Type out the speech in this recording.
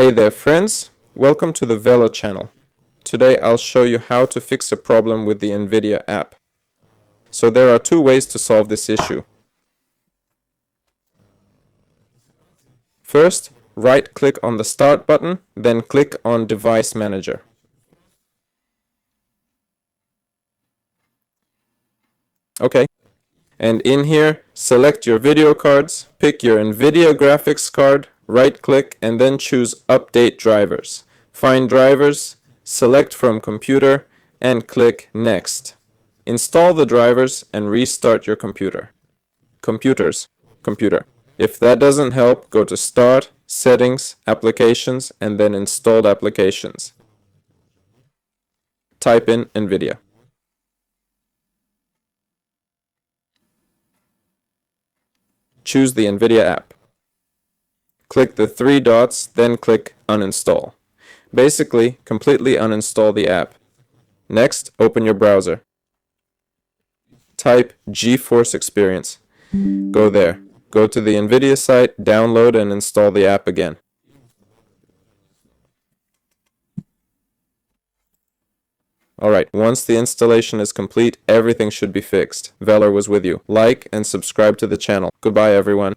Hey there friends, welcome to the Velo channel. Today I'll show you how to fix a problem with the NVIDIA app. So there are two ways to solve this issue. First, right-click on the Start button, then click on Device Manager. Okay, and in here, select your video cards, pick your NVIDIA graphics card, right-click, and then choose Update Drivers. Find Drivers, select from Computer, and click Next. Install the drivers and restart your computer. Computer. If that doesn't help, go to Start, Settings, Applications, and then Installed Applications. Type in NVIDIA. Choose the NVIDIA app. Click the three dots, then click Uninstall. Basically, completely uninstall the app. Next, open your browser. Type GeForce Experience. Go there. Go to the NVIDIA site, download and install the app again. Alright, once the installation is complete, everything should be fixed. Velar was with you. Like and subscribe to the channel. Goodbye everyone.